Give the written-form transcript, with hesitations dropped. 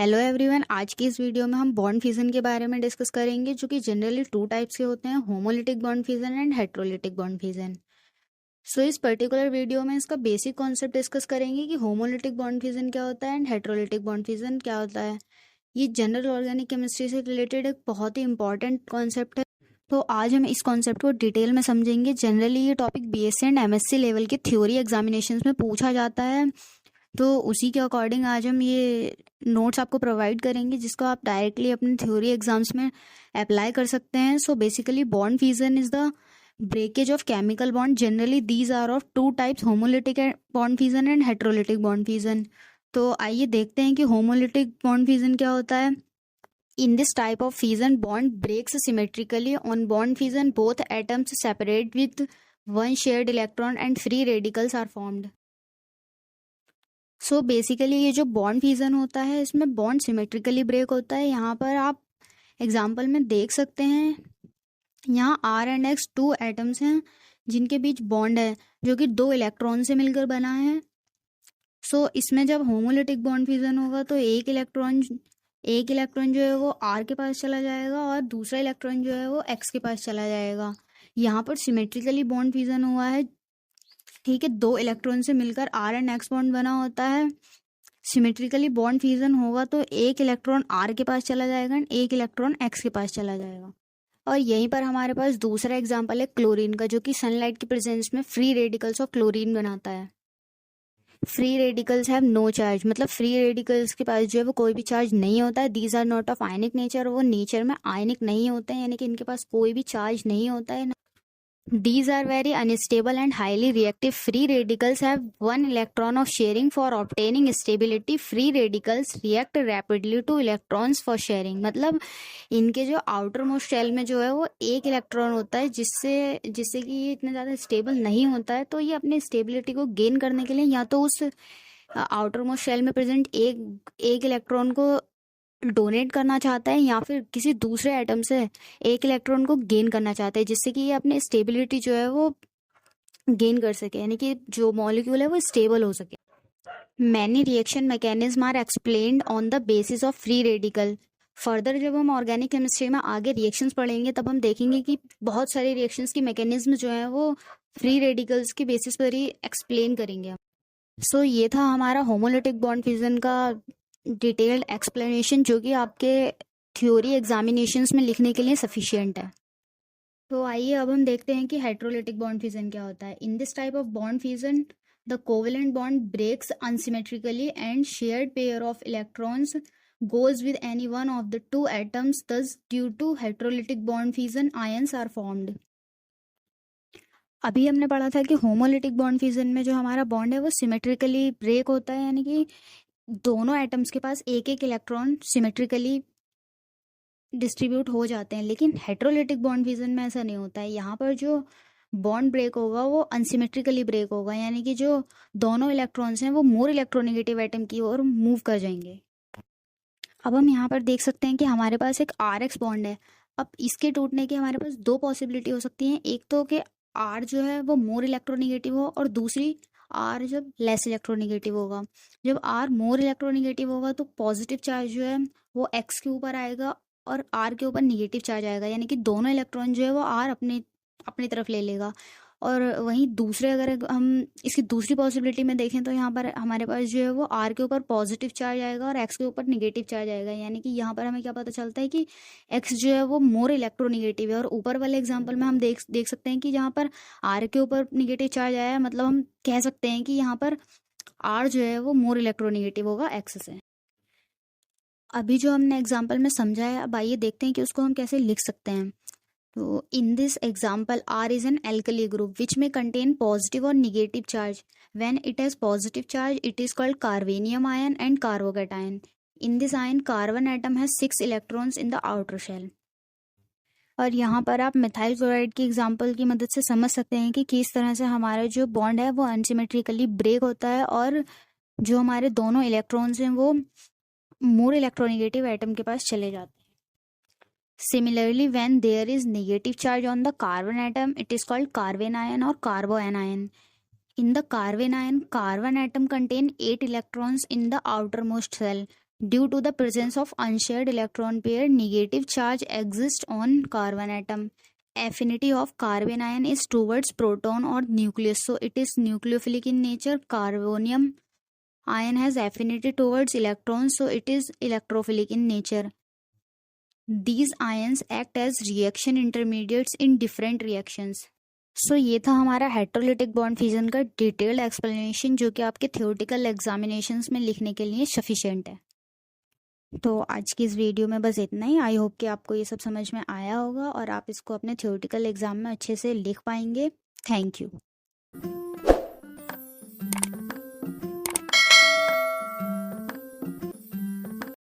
Hello everyone, आज की इस वीडियो में हम बॉन्ड फ्यूजन के बारे में डिस्कस करेंगे, जो कि जनरली टू टाइप्स के होते हैं, homolytic bond fusion and heterolytic bond fusion. So इस पर्टिकुलर वीडियो में इसका बेसिक कॉन्सेप्ट डिस्कस करेंगे कि होमोलिटिक बॉन्ड फ्यूजन क्या होता है एंड हेट्रोलिटिक बॉन्ड फ्यूजन क्या होता है। ये जनरल ऑर्गेनिक केमिस्ट्री से रिलेटेड एक बहुत ही इंपॉर्टेंट कॉन्सेप्ट है। तो आज हम इस कॉन्सेप्ट को डिटेल में समझेंगे। जनरली ये topic BSc and MSc level के थ्योरी एग्जामिनेशंस में पूछा जाता है, तो उसी के अकॉर्डिंग आज हम ये नोट्स आपको प्रोवाइड करेंगे, जिसको आप डायरेक्टली अपने थ्योरी एग्जाम्स में अप्लाई कर सकते हैं। So basically bond fusion is the breakage of chemical bond. Generally these are of two types, homolytic bond fusion and heterolytic bond fusion. तो आइए देखते हैं कि होमोलिटिक बॉन्ड फ्यूजन क्या होता है। In this type of fusion, bond breaks symmetrically. On bond fusion, both atoms separate with one shared electron and free radicals are formed. So basically ये जो बॉन्ड फ्यूजन होता है, इसमें बॉन्ड सिमेट्रिकली ब्रेक होता है। यहाँ पर आप एग्जाम्पल में देख सकते हैं, यहाँ R and X two atoms हैं जिनके बीच बॉन्ड है, जो कि दो इलेक्ट्रॉन से मिलकर बना है। सो इसमें जब होमोलिटिक बॉन्ड फ्यूजन होगा तो एक इलेक्ट्रॉन जो है वो R के पास चला जाएगा और दूसरा इलेक्ट्रॉन जो है वो X के पास चला जाएगा। यहाँ पर सिमेट्रिकली बॉन्ड फ्यूजन हुआ है, ठीक है। दो इलेक्ट्रॉन से मिलकर R एंड X बॉन्ड बना होता है। सिमेट्रिकली बॉन्ड फ्यूजन होगा तो एक इलेक्ट्रॉन R के पास चला जाएगा एंड एक इलेक्ट्रॉन X के पास चला जाएगा। और यहीं पर हमारे पास दूसरा एग्जाम्पल है क्लोरीन का, जो कि सनलाइट की प्रेजेंस में फ्री रेडिकल्स ऑफ क्लोरीन बनाता है। Free radicals have no charge, मतलब फ्री रेडिकल्स के पास जो है वो कोई भी चार्ज नहीं होता है। These are not of ionic nature, वो नेचर में आयनिक नहीं होते हैं, यानी कि इनके पास कोई भी चार्ज नहीं होता है। These are very unstable and highly reactive. Free radicals have one electron of sharing. For obtaining stability, free radicals react rapidly to electrons for sharing. मतलब इनके जो आउटर मोस्ट शेल में जो है वो एक इलेक्ट्रॉन होता है, जिससे कि ये इतना ज़्यादा स्टेबल नहीं होता है। तो ये अपने स्टेबिलिटी को गेन करने के लिए या तो उस आउटर मोस्ट शेल में प्रेजेंट एक इलेक्ट्रॉन को डोनेट करना चाहता है, या फिर किसी दूसरे एटम से एक इलेक्ट्रॉन को गेन करना चाहता है, जिससे कि ये अपने स्टेबिलिटी जो है वो गेन कर सके, यानी कि जो मॉलिक्यूल है वो स्टेबल हो सके। Many reaction mechanism are explained on the basis of free radical. Further जब हम ऑर्गेनिक केमिस्ट्री में आगे रिएक्शंस पढ़ेंगे, तब हम देखेंगे कि बहुत सारे रिएक्शंस की मैकेनिज्म जो है वो फ्री रेडिकल्स के बेसिस पर ही एक्सप्लेन करेंगे। सो ये था हमारा होमोलिटिक बॉन्ड फ्यूजन का डिटेल्ड एक्सप्लेनेशन, जो कि आपके थ्योरी एग्जामिनेशंस में लिखने के लिए सफिशिएंट है। तो आइए अब हम देखते हैं कि हेट्रोलिटिक बॉन्ड फ्यूजन क्या होता है। In this type of bond fusion the covalent bond breaks asymmetrically and shared pair of electrons goes with any one of the two atoms. Thus due to heterolytic bond fusion ions are formed. अभी हमने पढ़ा था कि homolytic bond fusion में जो हमारा bond है वो सिमेट्रिकली ब्रेक होता है, यानी कि दोनों एटम्स के पास एक एक इलेक्ट्रॉन सिमेट्रिकली डिस्ट्रीब्यूट हो जाते हैं। लेकिन हेट्रोलिटिक बॉन्ड फ्यूजन में ऐसा नहीं होता है। यहाँ पर जो बॉन्ड ब्रेक होगा वो अनसिमेट्रिकली ब्रेक होगा, यानी कि जो दोनों इलेक्ट्रॉन्स हैं वो मोर इलेक्ट्रोनेगेटिव एटम की ओर मूव कर जाएंगे। अब हम यहाँ पर देख सकते हैं कि हमारे पास एक RX बॉन्ड है। अब इसके टूटने की हमारे पास दो पॉसिबिलिटी हो सकती हैं। एक तो कि R जो है वो मोर इलेक्ट्रोनेगेटिव हो, और दूसरी R जब लेस इलेक्ट्रोनेगेटिव होगा। जब R मोर इलेक्ट्रोनेगेटिव होगा तो पॉजिटिव चार्ज जो है वो X के ऊपर आएगा और R के ऊपर निगेटिव चार्ज आएगा, यानी कि दोनों इलेक्ट्रॉन जो है वो R अपनी तरफ ले लेगा। और वहीं दूसरे अगर हम इसकी दूसरी पॉसिबिलिटी में देखें तो यहाँ पर हमारे पास जो है वो R के ऊपर पॉजिटिव चार्ज आएगा और X के ऊपर निगेटिव चार्ज आएगा, यानी कि यहाँ पर हमें क्या पता चलता है कि X जो है वो मोर इलेक्ट्रोनिगेटिव है। और ऊपर वाले एग्जांपल में हम देख सकते हैं कि जहाँ पर R के ऊपर निगेटिव चार्ज आया है, मतलब हम कह सकते हैं कि यहाँ पर R जो है वो मोर इलेक्ट्रोनिगेटिव होगा X से। अभी जो हमने एग्जाम्पल में समझा है, अब आइए देखते हैं कि उसको हम कैसे लिख सकते हैं। तो in this example R is an alkali group which may contain positive or negative charge. When it has positive charge it is called carbanium ion and carbocation. In this ion carbon atom has 6 electrons in the outer shell. और यहाँ पर आप methyl chloride की example की मदद से समझ सकते हैं कि किस तरह से हमारा जो बॉन्ड है वो अनसिमेट्रिकली ब्रेक होता है और जो हमारे दोनों इलेक्ट्रॉन्स हैं वो मोर इलेक्ट्रोनेगेटिव एटम के पास चले जाते हैं। Similarly, when there is negative charge on the carbon atom, it is called carbanion or carboanion. In the carbanion, carbon atom contain 8 electrons in the outermost shell. Due to the presence of unshared electron pair, negative charge exists on carbon atom. Affinity of carbon ion is towards proton or nucleus, so it is nucleophilic in nature. Carbonium ion has affinity towards electrons, so it is electrophilic in nature. These ions act as reaction intermediates in different reactions. सो ये था हमारा heterolytic bond fission का detailed explanation, जो कि आपके theoretical examinations में लिखने के लिए सफिशिएंट है। तो आज की इस वीडियो में बस इतना ही। आई होप कि आपको ये सब समझ में आया होगा और आप इसको अपने थियोरेटिकल एग्जाम में अच्छे से लिख पाएंगे। Thank you.